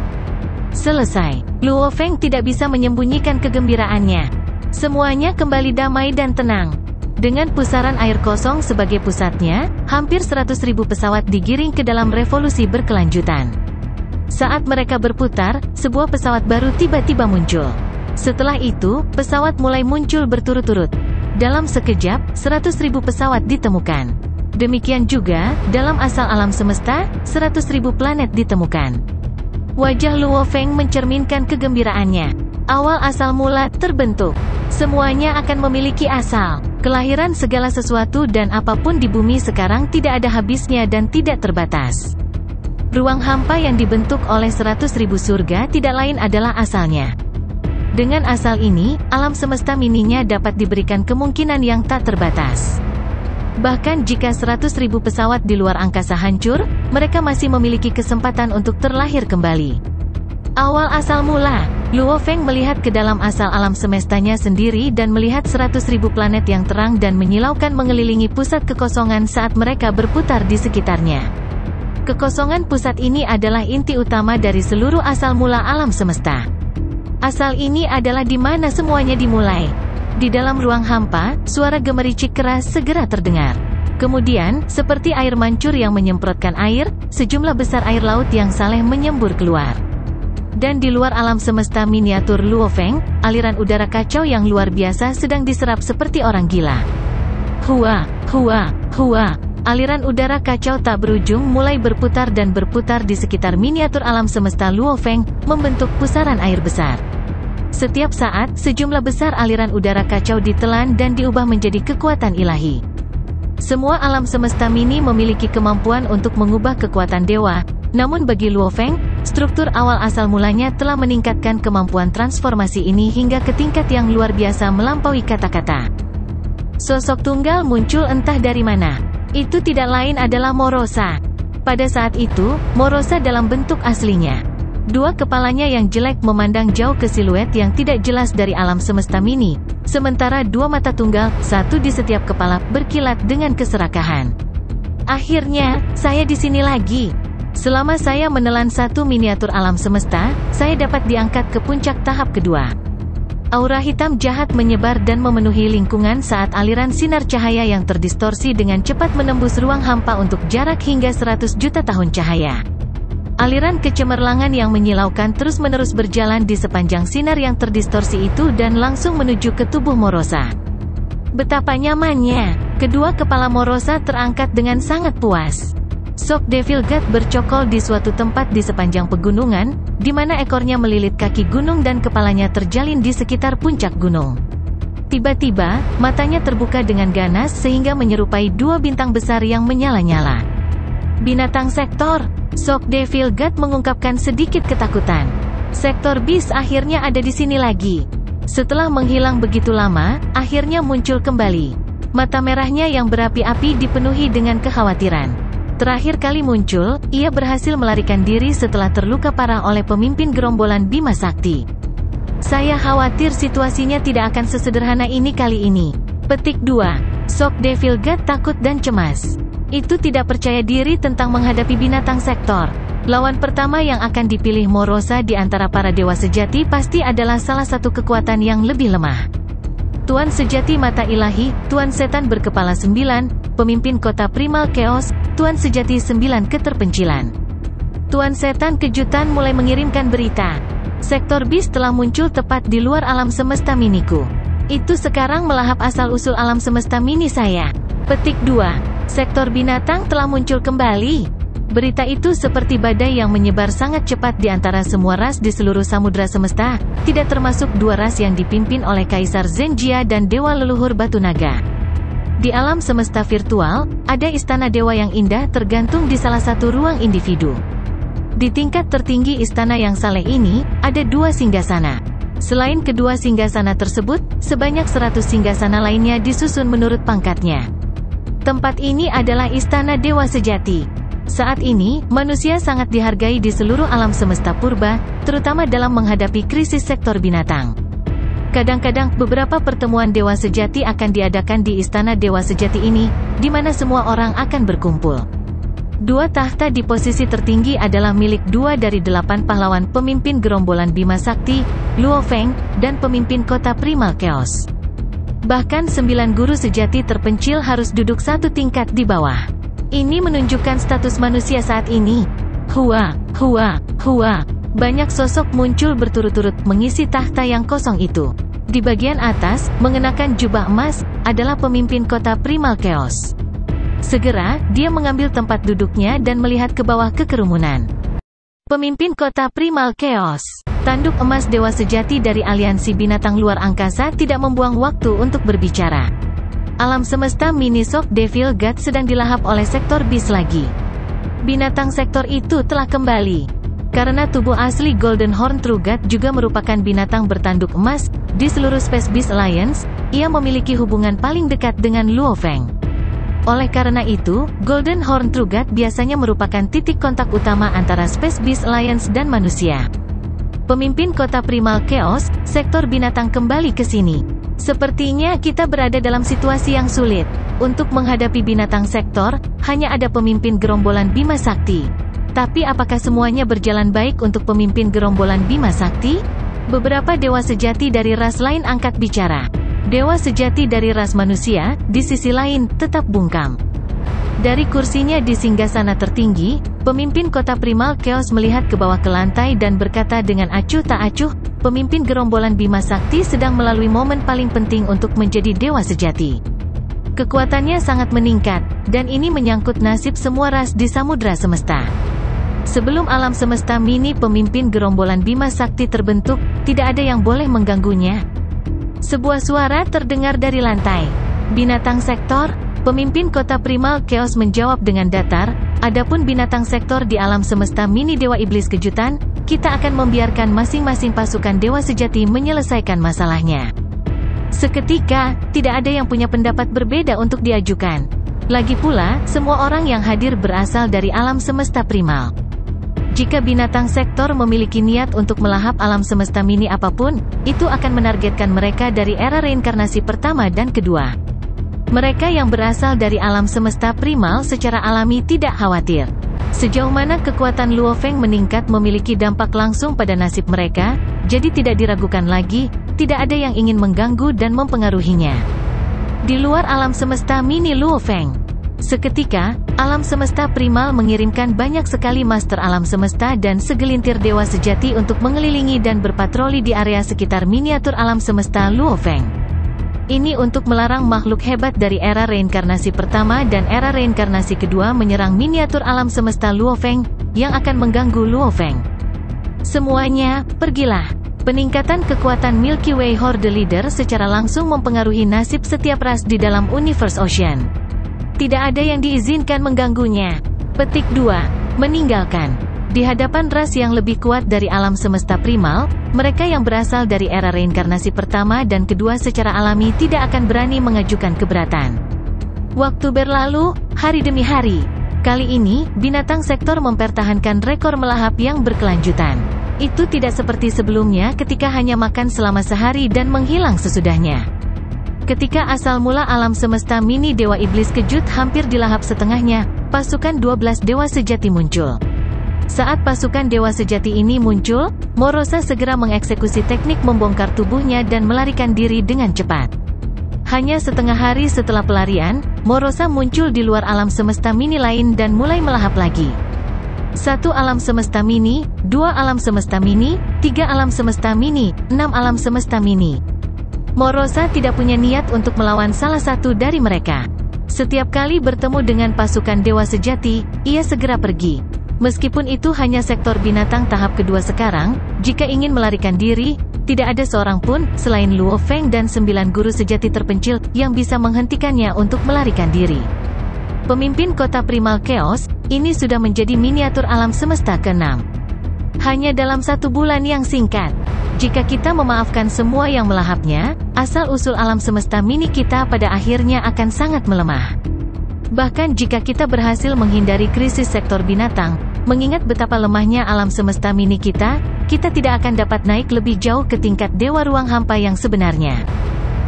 S1: Selesai. Luo Feng tidak bisa menyembunyikan kegembiraannya. Semuanya kembali damai dan tenang. Dengan pusaran air kosong sebagai pusatnya, hampir 100.000 pesawat digiring ke dalam revolusi berkelanjutan. Saat mereka berputar, sebuah pesawat baru tiba-tiba muncul. Setelah itu, pesawat mulai muncul berturut-turut. Dalam sekejap, 100.000 pesawat ditemukan. Demikian juga, dalam asal alam semesta, 100.000 planet ditemukan. Wajah Luo Feng mencerminkan kegembiraannya. Awal asal mula terbentuk. Semuanya akan memiliki asal. Kelahiran segala sesuatu dan apapun di bumi sekarang tidak ada habisnya dan tidak terbatas. Ruang hampa yang dibentuk oleh 100.000 surga tidak lain adalah asalnya. Dengan asal ini, alam semesta mininya dapat diberikan kemungkinan yang tak terbatas. Bahkan jika 100.000 pesawat di luar angkasa hancur, mereka masih memiliki kesempatan untuk terlahir kembali. Awal asal mula, Luo Feng melihat ke dalam asal alam semestanya sendiri dan melihat 100.000 planet yang terang dan menyilaukan mengelilingi pusat kekosongan saat mereka berputar di sekitarnya. Kekosongan pusat ini adalah inti utama dari seluruh asal mula alam semesta. Asal ini adalah di mana semuanya dimulai. Di dalam ruang hampa, suara gemericik keras segera terdengar. Kemudian, seperti air mancur yang menyemprotkan air, sejumlah besar air laut yang saleh menyembur keluar. Dan di luar alam semesta miniatur Luo Feng, aliran udara kacau yang luar biasa sedang diserap seperti orang gila. Hua, hua, hua. Aliran udara kacau tak berujung mulai berputar dan berputar di sekitar miniatur alam semesta Luo Feng, membentuk pusaran air besar. Setiap saat, sejumlah besar aliran udara kacau ditelan dan diubah menjadi kekuatan ilahi. Semua alam semesta mini memiliki kemampuan untuk mengubah kekuatan dewa, namun bagi Luo Feng, struktur awal asal mulanya telah meningkatkan kemampuan transformasi ini hingga ke tingkat yang luar biasa melampaui kata-kata. Sosok tunggal muncul entah dari mana. Itu tidak lain adalah Morosa. Pada saat itu, Morosa dalam bentuk aslinya. Dua kepalanya yang jelek memandang jauh ke siluet yang tidak jelas dari alam semesta mini, sementara dua mata tunggal, satu di setiap kepala, berkilat dengan keserakahan. Akhirnya, saya di sini lagi. Selama saya menelan satu miniatur alam semesta, saya dapat diangkat ke puncak tahap kedua. Aura hitam jahat menyebar dan memenuhi lingkungan saat aliran sinar cahaya yang terdistorsi dengan cepat menembus ruang hampa untuk jarak hingga 100 juta tahun cahaya. Aliran kecemerlangan yang menyilaukan terus-menerus berjalan di sepanjang sinar yang terdistorsi itu dan langsung menuju ke tubuh Morosa. Betapa nyamannya, kedua kepala Morosa terangkat dengan sangat puas. Sok Devil God bercokol di suatu tempat di sepanjang pegunungan, di mana ekornya melilit kaki gunung dan kepalanya terjalin di sekitar puncak gunung. Tiba-tiba, matanya terbuka dengan ganas sehingga menyerupai dua bintang besar yang menyala-nyala. Binatang sektor, Sok Devil God mengungkapkan sedikit ketakutan. Sektor Beast akhirnya ada di sini lagi. Setelah menghilang begitu lama, akhirnya muncul kembali. Mata merahnya yang berapi-api dipenuhi dengan kekhawatiran. Terakhir kali muncul, ia berhasil melarikan diri setelah terluka parah oleh pemimpin gerombolan Bima Sakti. Saya khawatir situasinya tidak akan sesederhana ini kali ini. Petik 2. Sok Devil God takut dan cemas. Itu tidak percaya diri tentang menghadapi binatang sektor. Lawan pertama yang akan dipilih Morosa di antara para dewa sejati pasti adalah salah satu kekuatan yang lebih lemah. Tuan sejati mata ilahi, Tuan setan berkepala 9, pemimpin kota primal chaos, Tuan sejati 9 keterpencilan. Tuan setan kejutan mulai mengirimkan berita. Sektor Beast telah muncul tepat di luar alam semesta miniku. Itu sekarang melahap asal-usul alam semesta mini saya. Petik 2. Sektor binatang telah muncul kembali. Berita itu seperti badai yang menyebar sangat cepat di antara semua ras di seluruh samudra semesta, tidak termasuk dua ras yang dipimpin oleh Kaisar Zenjia dan Dewa Leluhur Batu Naga. Di alam semesta virtual, ada istana dewa yang indah tergantung di salah satu ruang individu. Di tingkat tertinggi istana yang saleh ini, ada dua singgasana. Selain kedua singgasana tersebut, sebanyak 100 singgasana lainnya disusun menurut pangkatnya. Tempat ini adalah istana dewa sejati. Saat ini, manusia sangat dihargai di seluruh alam semesta purba, terutama dalam menghadapi krisis sektor binatang. Kadang-kadang, beberapa pertemuan dewa sejati akan diadakan di istana dewa sejati ini, di mana semua orang akan berkumpul. Dua tahta di posisi tertinggi adalah milik 2 dari 8 pahlawan pemimpin gerombolan Bima Sakti, Luo Feng, dan pemimpin kota Primal Chaos. Bahkan 9 guru sejati terpencil harus duduk satu tingkat di bawah. Ini menunjukkan status manusia saat ini. Hua, hua, hua. Banyak sosok muncul berturut-turut mengisi tahta yang kosong itu. Di bagian atas, mengenakan jubah emas, adalah pemimpin kota Primal Chaos. Segera, dia mengambil tempat duduknya dan melihat ke bawah ke kerumunan. Pemimpin kota Primal Chaos, tanduk emas dewa sejati dari aliansi binatang luar angkasa tidak membuang waktu untuk berbicara. Alam semesta mini Sok Devil God sedang dilahap oleh sektor Beast lagi. Binatang sektor itu telah kembali. Karena tubuh asli Golden Horn True God juga merupakan binatang bertanduk emas di seluruh Space Beast Alliance, ia memiliki hubungan paling dekat dengan Luo Feng. Oleh karena itu, Golden Horn True God biasanya merupakan titik kontak utama antara Space Beast Alliance dan manusia. Pemimpin kota Primal Chaos, sektor binatang kembali ke sini. Sepertinya kita berada dalam situasi yang sulit. Untuk menghadapi binatang sektor, hanya ada pemimpin gerombolan Bima Sakti. Tapi apakah semuanya berjalan baik untuk pemimpin gerombolan Bima Sakti? Beberapa dewa sejati dari ras lain angkat bicara. Dewa sejati dari ras manusia, di sisi lain, tetap bungkam. Dari kursinya di singgasana tertinggi, pemimpin kota Primal Chaos melihat ke bawah ke lantai dan berkata dengan acuh tak acuh, pemimpin gerombolan Bima Sakti sedang melalui momen paling penting untuk menjadi dewa sejati. Kekuatannya sangat meningkat, dan ini menyangkut nasib semua ras di samudra semesta. Sebelum alam semesta mini pemimpin gerombolan Bima Sakti terbentuk, tidak ada yang boleh mengganggunya. Sebuah suara terdengar dari lantai. Binatang sektor, pemimpin kota Primal Chaos menjawab dengan datar, adapun binatang sektor di alam semesta mini Dewa Iblis Kejutan, kita akan membiarkan masing-masing pasukan dewa sejati menyelesaikan masalahnya. Seketika, tidak ada yang punya pendapat berbeda untuk diajukan. Lagi pula, semua orang yang hadir berasal dari alam semesta primal. Jika binatang sektor memiliki niat untuk melahap alam semesta mini apapun, itu akan menargetkan mereka dari era reinkarnasi pertama dan kedua. Mereka yang berasal dari alam semesta primal secara alami tidak khawatir. Sejauh mana kekuatan Luo Feng meningkat memiliki dampak langsung pada nasib mereka, jadi tidak diragukan lagi, tidak ada yang ingin mengganggu dan mempengaruhinya. Di luar alam semesta mini Luo Feng. Seketika, alam semesta primal mengirimkan banyak sekali master alam semesta dan segelintir dewa sejati untuk mengelilingi dan berpatroli di area sekitar miniatur alam semesta Luo Feng. Ini untuk melarang makhluk hebat dari era reinkarnasi pertama dan era reinkarnasi kedua menyerang miniatur alam semesta Luo Feng, yang akan mengganggu Luo Feng. Semuanya, pergilah. Peningkatan kekuatan Milky Way Horde Leader secara langsung mempengaruhi nasib setiap ras di dalam Universe Ocean. Tidak ada yang diizinkan mengganggunya. Petik 2. Meninggalkan. Di hadapan ras yang lebih kuat dari alam semesta primal, mereka yang berasal dari era reinkarnasi pertama dan kedua secara alami tidak akan berani mengajukan keberatan. Waktu berlalu, hari demi hari. Kali ini, binatang sektor mempertahankan rekor melahap yang berkelanjutan. Itu tidak seperti sebelumnya ketika hanya makan selama sehari dan menghilang sesudahnya. Ketika asal mula alam semesta mini Dewa Iblis Kejut hampir dilahap setengahnya, pasukan 12 dewa sejati muncul. Saat pasukan dewa sejati ini muncul, Morosa segera mengeksekusi teknik membongkar tubuhnya dan melarikan diri dengan cepat. Hanya setengah hari setelah pelarian, Morosa muncul di luar alam semesta mini lain dan mulai melahap lagi. 1 alam semesta mini, 2 alam semesta mini, 3 alam semesta mini, 6 alam semesta mini. Morosa tidak punya niat untuk melawan salah satu dari mereka. Setiap kali bertemu dengan pasukan dewa sejati, ia segera pergi. Meskipun itu hanya sektor binatang tahap kedua sekarang, jika ingin melarikan diri, tidak ada seorang pun, selain Luo Feng dan 9 guru sejati terpencil, yang bisa menghentikannya untuk melarikan diri. Pemimpin kota Primal Chaos, ini sudah menjadi miniatur alam semesta ke-6. Hanya dalam 1 bulan yang singkat. Jika kita memaafkan semua yang melahapnya, asal-usul alam semesta mini kita pada akhirnya akan sangat melemah. Bahkan jika kita berhasil menghindari krisis sektor binatang, mengingat betapa lemahnya alam semesta mini kita tidak akan dapat naik lebih jauh ke tingkat dewa ruang hampa yang sebenarnya.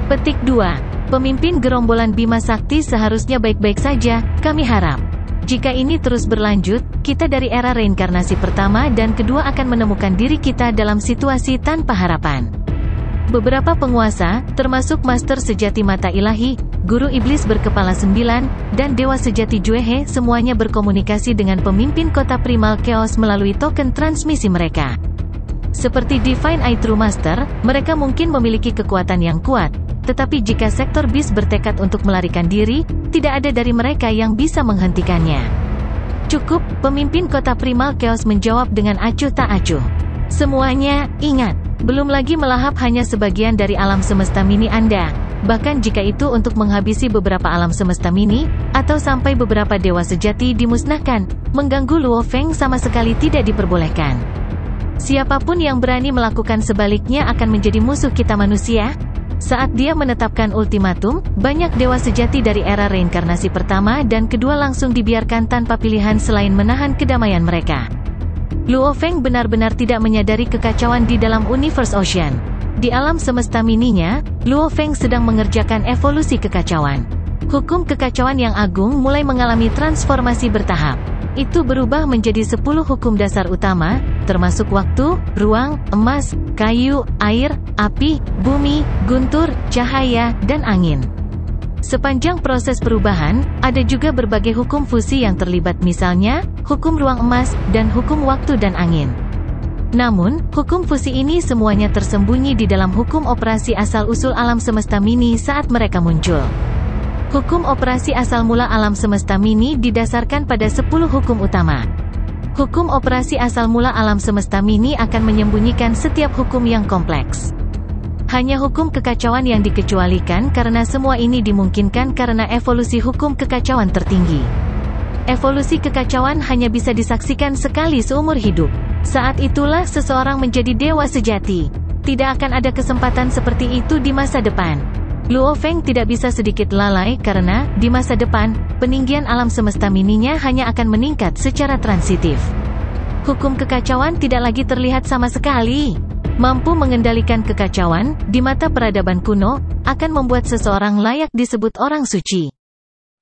S1: Petik 2. Pemimpin gerombolan Bima Sakti seharusnya baik-baik saja, kami harap. Jika ini terus berlanjut, kita dari era reinkarnasi pertama dan kedua akan menemukan diri kita dalam situasi tanpa harapan. Beberapa penguasa, termasuk Master Sejati Mata Ilahi, Guru Iblis Berkepala 9, dan Dewa Sejati Juehe semuanya berkomunikasi dengan pemimpin kota Primal Chaos melalui token transmisi mereka. Seperti Divine Eye True Master, mereka mungkin memiliki kekuatan yang kuat, tetapi jika sektor Beast bertekad untuk melarikan diri, tidak ada dari mereka yang bisa menghentikannya. Cukup, pemimpin kota Primal Chaos menjawab dengan acuh tak acuh. Semuanya, ingat, belum lagi melahap hanya sebagian dari alam semesta mini Anda. Bahkan jika itu untuk menghabisi beberapa alam semesta mini, atau sampai beberapa dewa sejati dimusnahkan, mengganggu Luo Feng sama sekali tidak diperbolehkan. Siapapun yang berani melakukan sebaliknya akan menjadi musuh kita manusia. Saat dia menetapkan ultimatum, banyak dewa sejati dari era reinkarnasi pertama dan kedua langsung dibiarkan tanpa pilihan selain menahan kedamaian mereka. Luo Feng benar-benar tidak menyadari kekacauan di dalam Universe Ocean. Di alam semesta mininya, Luo Feng sedang mengerjakan evolusi kekacauan. Hukum kekacauan yang agung mulai mengalami transformasi bertahap. Itu berubah menjadi 10 hukum dasar utama, termasuk waktu, ruang, emas, kayu, air, api, bumi, guntur, cahaya, dan angin. Sepanjang proses perubahan, ada juga berbagai hukum fusi yang terlibat, misalnya, hukum ruang emas, dan hukum waktu dan angin. Namun, hukum fusi ini semuanya tersembunyi di dalam hukum operasi asal-usul alam semesta mini saat mereka muncul. Hukum operasi asal mula alam semesta mini didasarkan pada 10 hukum utama. Hukum operasi asal mula alam semesta mini akan menyembunyikan setiap hukum yang kompleks. Hanya hukum kekacauan yang dikecualikan karena semua ini dimungkinkan karena evolusi hukum kekacauan tertinggi. Evolusi kekacauan hanya bisa disaksikan sekali seumur hidup. Saat itulah seseorang menjadi dewa sejati. Tidak akan ada kesempatan seperti itu di masa depan. Luo Feng tidak bisa sedikit lalai karena, di masa depan, peninggian alam semesta mininya hanya akan meningkat secara transitif. Hukum kekacauan tidak lagi terlihat sama sekali. Mampu mengendalikan kekacauan, di mata peradaban kuno, akan membuat seseorang layak disebut orang suci.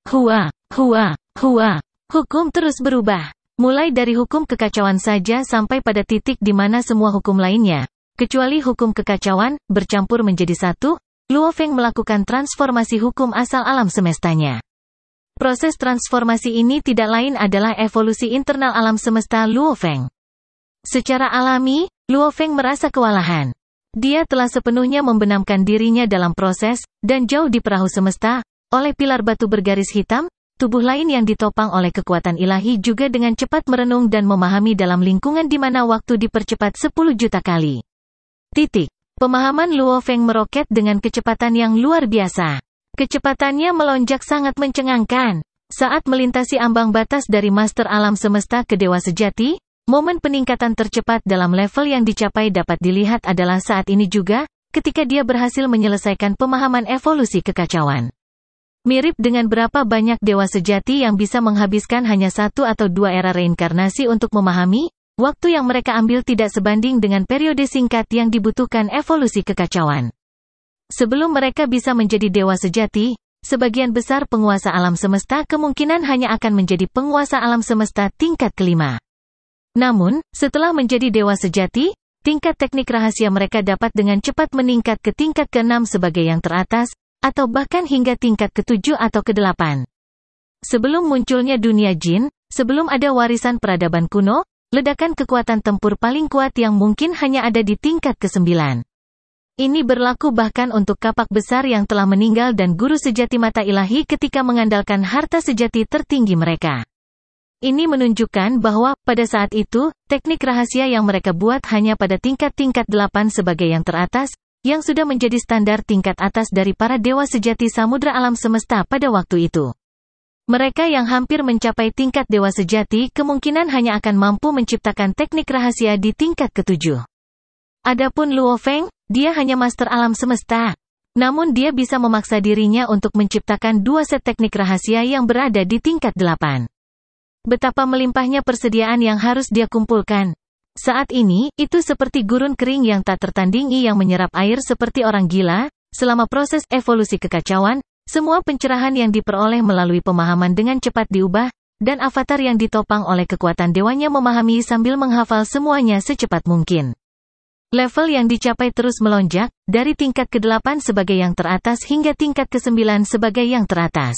S1: Hua. Hukum terus berubah. Mulai dari hukum kekacauan saja sampai pada titik di mana semua hukum lainnya, kecuali hukum kekacauan, bercampur menjadi satu. Luo Feng melakukan transformasi hukum asal alam semestanya. Proses transformasi ini tidak lain adalah evolusi internal alam semesta Luo Feng. Secara alami, Luo Feng merasa kewalahan. Dia telah sepenuhnya membenamkan dirinya dalam proses, dan jauh di perahu semesta, oleh pilar batu bergaris hitam, tubuh lain yang ditopang oleh kekuatan ilahi juga dengan cepat merenung dan memahami dalam lingkungan di mana waktu dipercepat 10 juta kali. Pemahaman Luo Feng meroket dengan kecepatan yang luar biasa. Kecepatannya melonjak sangat mencengangkan. Saat melintasi ambang batas dari Master Alam Semesta ke Dewa Sejati, momen peningkatan tercepat dalam level yang dicapai dapat dilihat adalah saat ini juga, ketika dia berhasil menyelesaikan pemahaman evolusi kekacauan. Mirip dengan berapa banyak Dewa Sejati yang bisa menghabiskan hanya 1 atau 2 era reinkarnasi untuk memahami, waktu yang mereka ambil tidak sebanding dengan periode singkat yang dibutuhkan evolusi kekacauan. Sebelum mereka bisa menjadi dewa sejati, sebagian besar penguasa alam semesta kemungkinan hanya akan menjadi penguasa alam semesta tingkat kelima. Namun, setelah menjadi dewa sejati, tingkat teknik rahasia mereka dapat dengan cepat meningkat ke tingkat ke-6 sebagai yang teratas, atau bahkan hingga tingkat ke-7 atau ke-8. Sebelum munculnya dunia jin, sebelum ada warisan peradaban kuno, ledakan kekuatan tempur paling kuat yang mungkin hanya ada di tingkat ke-9. Ini berlaku bahkan untuk kapak besar yang telah meninggal dan guru sejati mata ilahi ketika mengandalkan harta sejati tertinggi mereka. Ini menunjukkan bahwa, pada saat itu, teknik rahasia yang mereka buat hanya pada tingkat-tingkat 8 sebagai yang teratas, yang sudah menjadi standar tingkat atas dari para dewa sejati samudra alam semesta pada waktu itu. Mereka yang hampir mencapai tingkat dewa sejati kemungkinan hanya akan mampu menciptakan teknik rahasia di tingkat ke-7. Adapun Luo Feng, dia hanya master alam semesta. Namun dia bisa memaksa dirinya untuk menciptakan 2 set teknik rahasia yang berada di tingkat 8. Betapa melimpahnya persediaan yang harus dia kumpulkan. Saat ini, itu seperti gurun kering yang tak tertandingi yang menyerap air seperti orang gila. Selama proses evolusi kekacauan, semua pencerahan yang diperoleh melalui pemahaman dengan cepat diubah, dan avatar yang ditopang oleh kekuatan dewanya memahami sambil menghafal semuanya secepat mungkin. Level yang dicapai terus melonjak, dari tingkat ke-8 sebagai yang teratas hingga tingkat ke-9 sebagai yang teratas.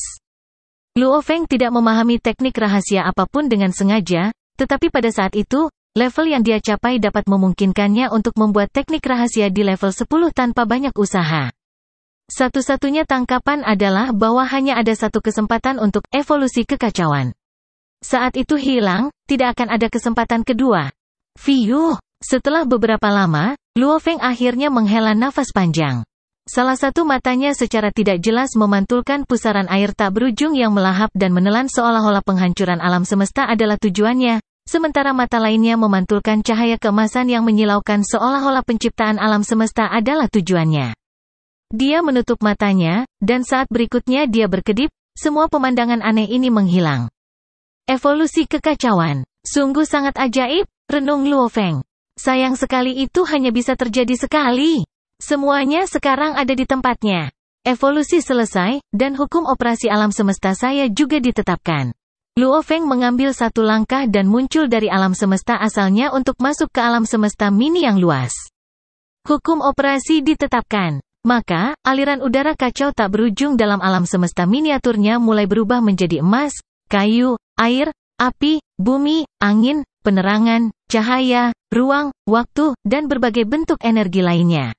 S1: Luo Feng tidak memahami teknik rahasia apapun dengan sengaja, tetapi pada saat itu, level yang dia capai dapat memungkinkannya untuk membuat teknik rahasia di level 10 tanpa banyak usaha. Satu-satunya tangkapan adalah bahwa hanya ada satu kesempatan untuk evolusi kekacauan. Saat itu hilang, tidak akan ada kesempatan kedua. Fiuh! Setelah beberapa lama, Luo Feng akhirnya menghela nafas panjang. Salah satu matanya secara tidak jelas memantulkan pusaran air tak berujung yang melahap dan menelan seolah-olah penghancuran alam semesta adalah tujuannya. sementara mata lainnya memantulkan cahaya keemasan yang menyilaukan seolah-olah penciptaan alam semesta adalah tujuannya. Dia menutup matanya, dan saat berikutnya dia berkedip, semua pemandangan aneh ini menghilang. Evolusi kekacauan. Sungguh sangat ajaib, renung Luo Feng. Sayang sekali itu hanya bisa terjadi sekali. Semuanya sekarang ada di tempatnya. Evolusi selesai, dan hukum operasi alam semesta saya juga ditetapkan. Luo Feng mengambil satu langkah dan muncul dari alam semesta asalnya untuk masuk ke alam semesta mini yang luas. Hukum operasi ditetapkan. Maka, aliran udara kacau tak berujung dalam alam semesta miniaturnya mulai berubah menjadi emas, kayu, air, api, bumi, angin, penerangan, cahaya, ruang, waktu, dan berbagai bentuk energi lainnya.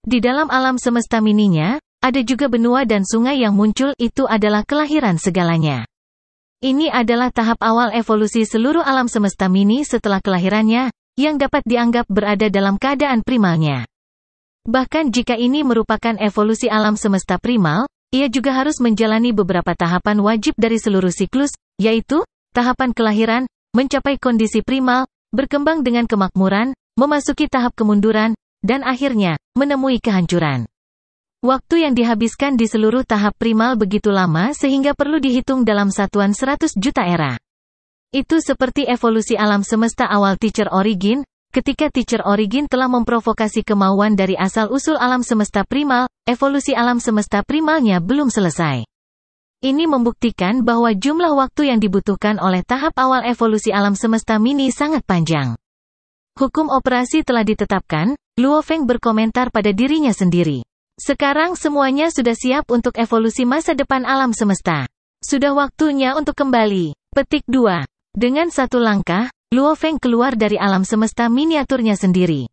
S1: Di dalam alam semesta mininya, ada juga benua dan sungai yang muncul, itu adalah kelahiran segalanya. Ini adalah tahap awal evolusi seluruh alam semesta mini setelah kelahirannya, yang dapat dianggap berada dalam keadaan primalnya. Bahkan jika ini merupakan evolusi alam semesta primal, ia juga harus menjalani beberapa tahapan wajib dari seluruh siklus, yaitu, tahapan kelahiran, mencapai kondisi primal, berkembang dengan kemakmuran, memasuki tahap kemunduran, dan akhirnya, menemui kehancuran. Waktu yang dihabiskan di seluruh tahap primal begitu lama sehingga perlu dihitung dalam satuan 100 juta era. Itu seperti evolusi alam semesta awal Teacher Origin. Ketika Teacher Origin telah memprovokasi kemauan dari asal-usul alam semesta primal, evolusi alam semesta primalnya belum selesai. Ini membuktikan bahwa jumlah waktu yang dibutuhkan oleh tahap awal evolusi alam semesta mini sangat panjang. Hukum operasi telah ditetapkan, Luo Feng berkomentar pada dirinya sendiri. Sekarang semuanya sudah siap untuk evolusi masa depan alam semesta. Sudah waktunya untuk kembali. Petik 2. Dengan satu langkah, Luo Feng keluar dari alam semesta miniaturnya sendiri.